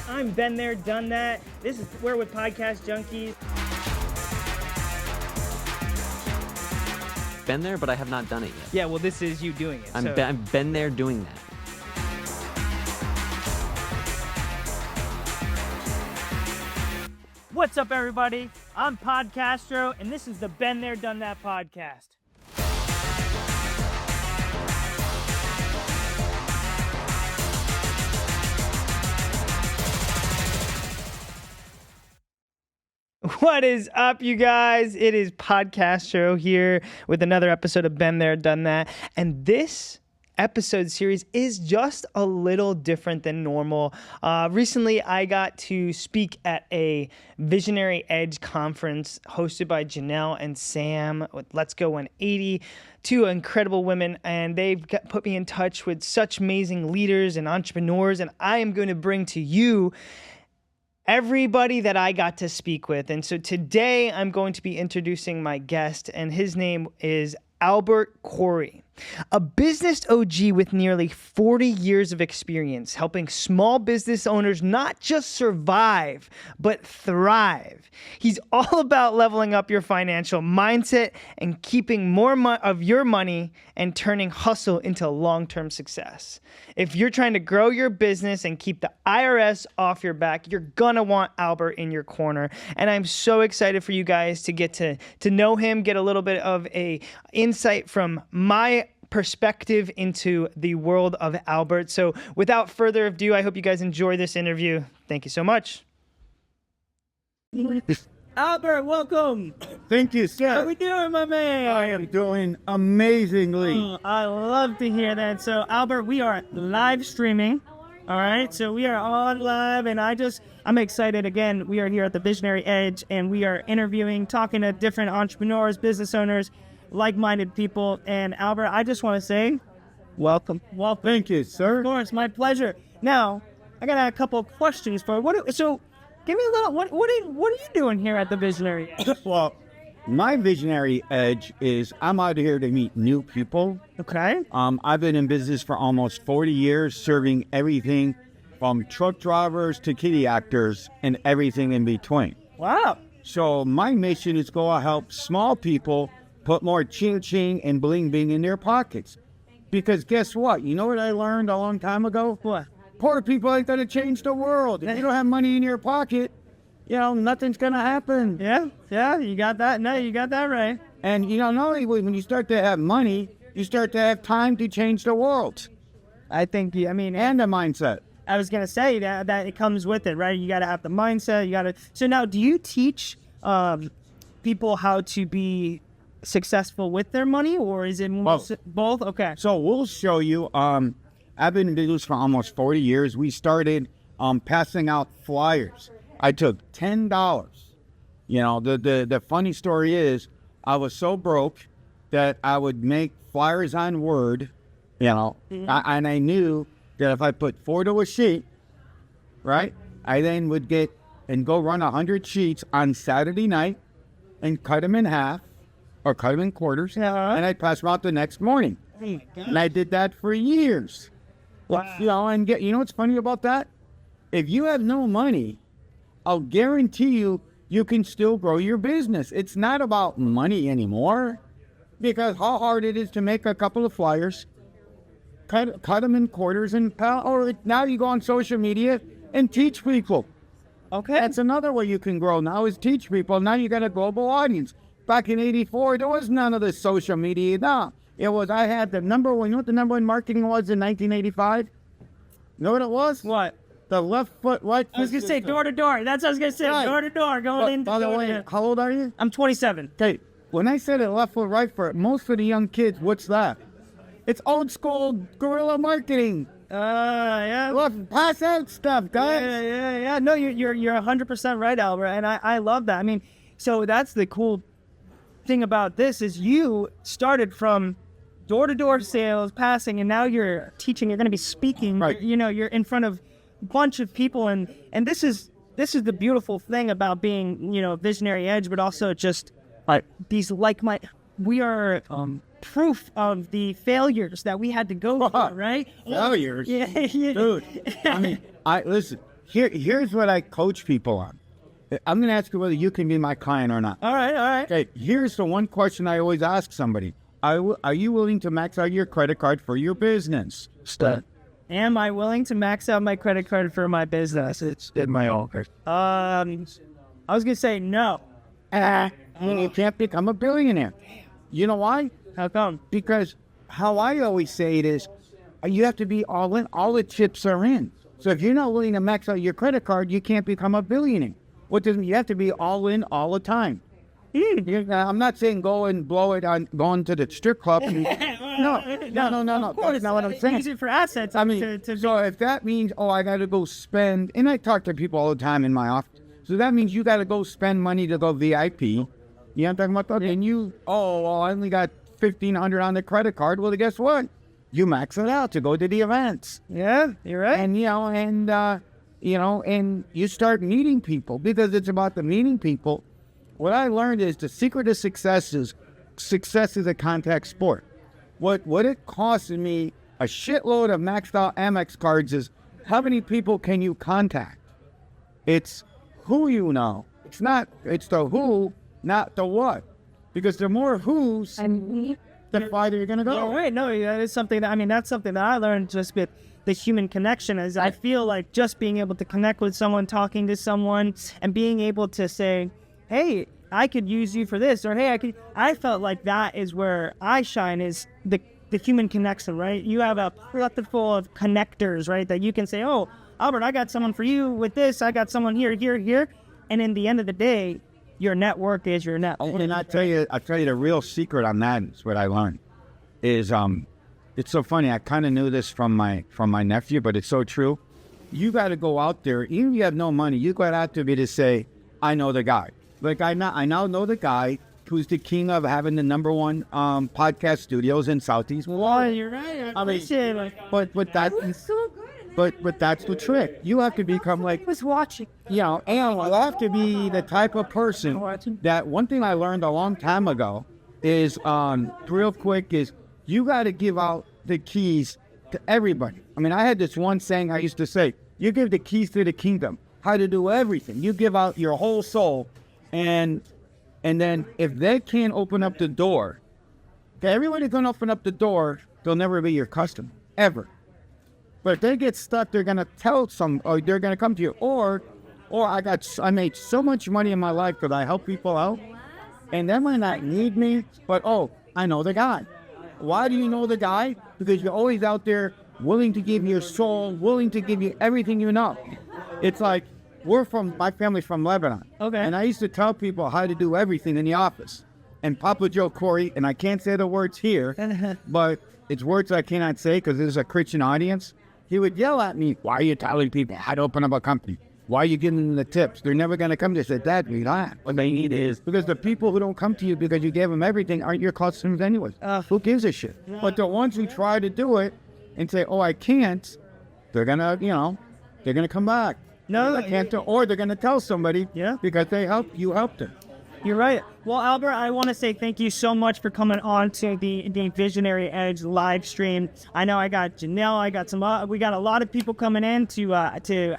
I'm been there, done that. This is We're with Podcast Junkies. Been there, but I have not done it yet. Yeah, well, this is you doing it. I've been there doing that. What's up, everybody? I'm Podcastro, and this is the Been There, Done That podcast. What is up, you guys? It is Podcastro here with another episode of Been There, Done That. And this episode series is just a little different than normal. Recently, I got to speak at a Visionary Edge conference hosted by Janelle and Sam with Let's Go 180, two incredible women, and they've put me in touch with such amazing leaders and entrepreneurs, and I am going to bring to you everybody that I got to speak with. And so today I'm going to be introducing my guest, and his name is Albert Corey, a business OG with nearly 40 years of experience helping small business owners not just survive, but thrive. He's all about leveling up your financial mindset and keeping more of your money and turning hustle into long-term success. If you're trying to grow your business and keep the IRS off your back, you're gonna want Albert in your corner. And I'm so excited for you guys to get to know him, get a little bit of a insight from my perspective into the world of Albert. So without further ado, I hope you guys enjoy this interview. Thank you so much. Albert, welcome. Thank you, sir. How we doing, my man? I am doing amazingly. I love to hear that. So, Albert, we are live streaming. All right, so we are on live, and I'm excited. Again, we are here at the Visionary Edge, and we are interviewing, talking to different entrepreneurs, business owners, like-minded people. And Albert, I just want to say, welcome. Thank you, sir. Of course, my pleasure. Now, I got a couple of questions for you. So, give me a little. What are you doing here at the Visionary Edge? Well, my Visionary Edge is I'm out here to meet new people. Okay. I've been in business for almost 40 years, serving everything from truck drivers to kitty actors and everything in between. Wow. So my mission is to go help small people put more ching-ching and bling-bling in their pockets. Because guess what? You know what I learned a long time ago? What? Poor people ain't gonna change the world. If you don't have money in your pocket, nothing's gonna happen. Yeah, you got that. No, you got that right. And not only when you start to have money, you start to have time to change the world. I think, And the mindset. I was gonna say that it comes with it, right? You gotta have the mindset. So now, do you teach people how to be successful with their money, or is it both? Okay. So we'll show you. I've been in business for almost 40 years. We started passing out flyers. I took $10. The funny story is I was so broke that I would make flyers on Word, and I knew that if I put 4 to a sheet, right, I then would get and go run 100 sheets on Saturday night and cut them in half or cut them in quarters, and I'd pass them out the next morning. And I did that for years. Wow. And what's funny about that? If you have no money, I'll guarantee you can still grow your business. It's not about money anymore, because how hard it is to make a couple of flyers, cut them in quarters, or now you go on social media and teach people. Okay. That's another way you can grow now, is teach people. Now you got a global audience. Back in '84, there was none of this social media. No, I had the number one. You know what the number one marketing was in 1985? You know what it was? What? The left foot right. I was going to say door to door. That's what I was going to say. Right. Door to door. Going into By the door way, to... how old are you? I'm 27. Okay, when I said it left foot, right foot, most of the young kids, what's that? It's old school guerrilla marketing. Yeah. Look, pass out stuff, guys. Yeah. No, you're 100% right, Albert, and I love that. So that's the cool thing about this is you started from door-to-door sales, passing, and now you're teaching. You're going to be speaking. Right. You're in front of a bunch of people, and this is the beautiful thing about being Visionary Edge, but also just these like-minded. We are proof of the failures that we had to go through, right? Failures? Yeah. Dude, listen, Here's what I coach people on. I'm going to ask you whether you can be my client or not. All right. Okay, here's the one question I always ask somebody. Are you willing to max out your credit card for your business? Am I willing to max out my credit card for my business? It's in my own. I was gonna say no. You can't become a billionaire. You know why? How come? Because how I always say it is, you have to be all in. All the chips are in. So if you're not willing to max out your credit card, you can't become a billionaire. What does you have to be all in all the time? I'm not saying go and blow it on going to the strip club. No. Of course, That's not what I'm saying. Use it for assets. I mean, so if that means, I got to go spend, and I talk to people all the time in my office. So that means you got to go spend money to go VIP. You know what I'm talking about? And you, I only got $1,500 on the credit card. Well, guess what? You max it out to go to the events. Yeah, you're right. And, and you start meeting people because it's about the meeting people. What I learned is the secret of success is a contact sport. What it costs me a shitload of maxed out Amex cards is how many people can you contact? It's who you know. It's the who, not the what. Because the more who's, the farther you're going to go. Oh, wait, no, that is something that's something that I learned just with the human connection. Is I feel like just being able to connect with someone, talking to someone, and being able to say, hey, I could use you for this, or hey, I felt like that is where I shine, is the human connection, right? You have a plethora of connectors, right? That you can say, oh, Albert, I got someone for you with this. I got someone here. And in the end of the day, your network is your network. And I'll tell you the real secret on that is what I learned is, it's so funny. I kind of knew this from my nephew, but it's so true. You got to go out there, even if you have no money, you got out to be to say, I know the guy. Like I now know the guy who's the king of having the #1 podcast studios in Southeast. Well, you're right. I appreciate it. But that's so good. but that's the trick. You have to become like, Was watching. and you have to be the type of person that one thing I learned a long time ago is real quick is you got to give out the keys to everybody. I mean, I had this one saying I used to say, you give the keys to the kingdom, how to do everything. You give out your whole soul. And then if they can't open up the door, everybody's going to open up the door, they'll never be your customer, ever. But if they get stuck, they're going to or they're going to come to you. Or I made so much money in my life because I help people out. And they might not need me, but I know the guy. Why do you know the guy? Because you're always out there willing to give your soul, willing to give you everything you know. It's like, my family's from Lebanon. Okay. And I used to tell people how to do everything in the office. And Papa Joe Corey, and I can't say the words here, but it's words I cannot say because this is a Christian audience. He would yell at me, why are you telling people how to open up a company? Why are you giving them the tips? They're never going to come to you. I said, Dad, relax. What they need is, because the people who don't come to you because you gave them everything aren't your customers anyway. Who gives a shit? But the ones who try to do it and say, I can't, they're going to come back. No, I can't, or they're going to tell somebody because you helped them. You're right. Well, Albert, I want to say thank you so much for coming on to the Visionary Edge live stream. I know I got Janelle, we got a lot of people coming in to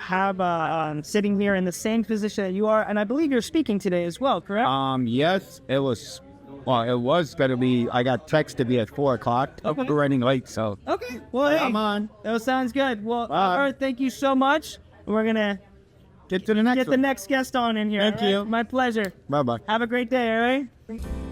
have sitting here in the same position that you are, and I believe you're speaking today as well, correct? Yes, it was. Well, it was going to be. I got text to be at 4:00. Okay. We're running late, so. Okay. Well, hey, come on. That sounds good. Well, Albert, thank you so much. We're gonna get to the next the next guest on in here. Thank you. My pleasure. Bye-bye. Have a great day, all right?